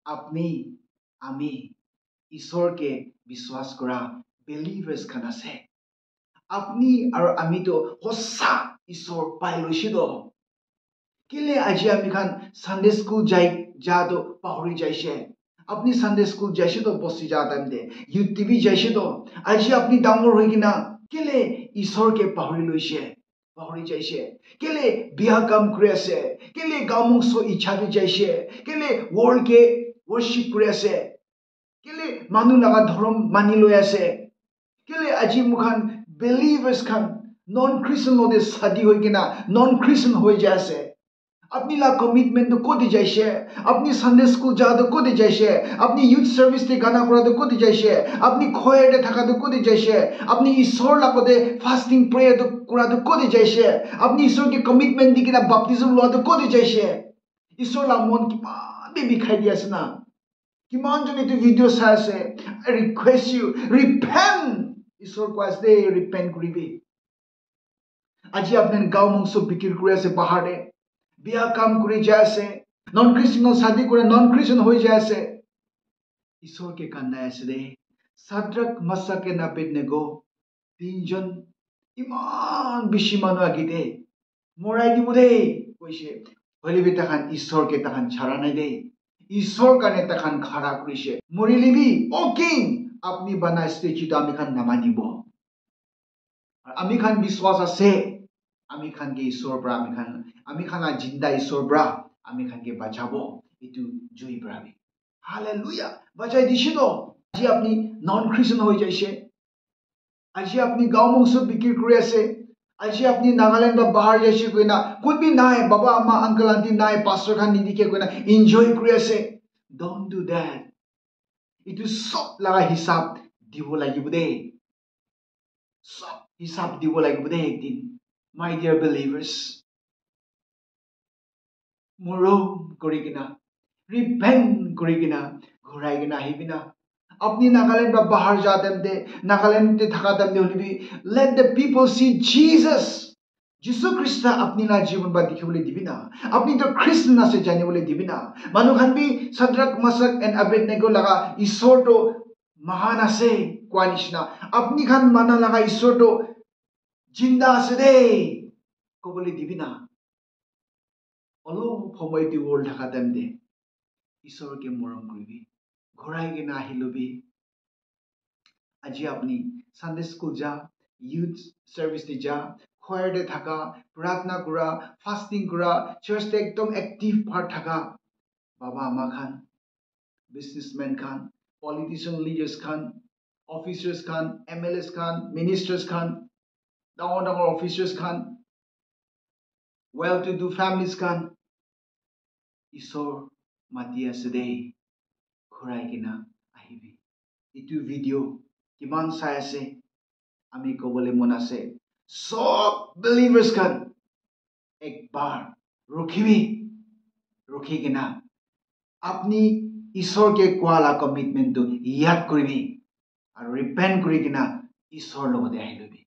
আপনি আমি ঈশ্বৰকে বিশ্বাস কৰা believers খান আছে আপনি আৰু আমিতো সঁচা ঈশ্বৰ পাই লৈছিলো কেলে আজি আমি খান সানডে স্কুল যাতো পাহৰি যাইছে আপনি সানডে স্কুল যাইছে তো বসি যা টাইম দে ইউটিভি যাইছে তো আজি আপনি ডাঙৰ হৈ কিনা কেলে ঈশ্বৰকে পাহৰি লৈছে পাহৰি যাইছে কেলে বিয়া কাম কৰি আছে কেলে গামংস ইচ্ছাটো যাইছে কেলে worldকে worship কৰি আছে কেলে মানুহ লগা ধৰ্ম মানি লৈ আছে কেলে আজি মুখান believers খান non Christian লদে শাদি হৈ কিনা non Christian হৈ যায় আছে আপনি লা কমিটমেন্ট তো কোদি যাইছে আপনি সানডে স্কুল যাওয়া কোদি যাইছে আপনি ইউথ সার্ভিস তে গানা করা তো কোদি যাইছে আপনি খয়েতে থাকা তো কোদি যাইছে আপনি ঈশ্বর লাগতে ফাস্টিং প্রেয়ার তো করা তো কোদি যাইছে আপনি ঈশ্বরকে কমিটমেন্ট দি কিনা বাপটিজম লওয়া তো কোদি যাইছে ঈশ্বর লা মন কিমান বেবি খাই দি আছে না কিমান জনে তো ভিডিও চাই আছে আই রিকোয়েস্ট ইউ রিপেন্ট ঈশ্বর কোয়াস দে রিপেন্ট করিবি আজি আপনার গাঁও মংস বিক্রি করে আছে পাহাড়ে বিয়া কাম কৰি যায় আছে নন খ্ৰীষ্টানৰ শাদি কৰে নন খ্ৰীষ্টান হৈ যায় আছে ঈশ্বৰকে কান্দাই আছে দে সাদ্ৰাক মাসাকে নাবেদনেগো তিনজন ইমান বেছি মানুহ আগিতে মৰাই দিব দেই কৈছে হলিবি তাখান ঈশ্বৰকে তাখান ছাৰা নাই দেই ঈশ্বৰ কাৰণে তাখান খাৰা কৰিছে মৰিলিবি অ কিং আপনি বানাই ষ্টেচুটো আমি খান নামানিব আমি খান বিশ্বাস আছে আমি খান কে ঈশ্বৰ পৰা আমি খানা জিন্দা ঈশ্বৰ পৰা আমি খান কে বাঁচাবো এটু জুই প্ৰাবি হালেলুয়া বাঁচাই দিছিল আজি আপনি নন খ্ৰীষ্টান হৈ যাইছে আজি আপনি গাঁও মংস বিক্ৰি কৰি আছে আজি আপনি নাগালেণ্ড বা বাহাৰ যাইছে কইনা কোনবি নাই বাবা আমা আঙ্কেল আন্টি নাই পাস্టర్ খান নিদিকে কইনা এনজয় কৰি আছে ডোন্ট ডু দ্যাট এটু সব লাগা হিসাব দিব লাগিব দেই সব হিসাব দিব লাগিব দেই একদিন my dear believers মৰম কৰি কিনা ৰিপেন্ট কৰি কিনা ঘূৰাই কিনা আহিবিনা আপনি নাগালেণ্ড বা বাহাৰ যাতেন দে নাগালেণ্ডতে থাকা টাইম দে হলিবি let the people see Jesus যিশু খ্ৰীষ্ট আপনি না জীৱন বা দেখিবলৈ দিবিনা আপনি তো খ্ৰীষ্টান আছে জানিবলৈ দিবিনা মানুহ খান বি সাদ্ৰাক মাসাক এণ্ড আবেদনেগো লাগা ঈশ্বৰ তো মহান আছে কোৱা নিচিনা আপনি খান মানা লাগা ঈশ্বৰ তো জিন্দা আছে দেই কবলৈ দিবিনা অলপ সময়টো ওল ঢাকা টাইম দে ঈশ্বৰকে মৰম কৰিবি ঘূৰাই কিনা আহিলবি আজি আপনি সানডে স্কুল যা ইউথ সার্ভিস তে যা খয়ারে থাকা প্রার্থনা করা ফাস্টিং করা চার্চতে একদম অ্যাক্টিভ পার্ট থাকা বাবা আমা খান বিজনেসম্যান খান পলিটিশিয়ান লিডার্স খান অফিসার্স খান এমএলএস খান মিনিস্টার্স খান ডাঙৰ ডাঙৰ অফিসাৰ্স খান well to do families খান ঈশ্বৰ মাতি আছে দেই ঘূৰাই কিনা আহিবি ইটো ভিডিও কিমান চাই আছে আমি কবলৈ মন আছে সব believers খান একবাৰ ৰখিবি ৰখি কিনা আপনি ঈশ্বৰকে কোৱালা কমিটমেন্টটো ইয়াদ কৰিবি আৰু ৰিপেন্ট কৰি কিনা ঈশ্বৰৰ লগতে আহিলবি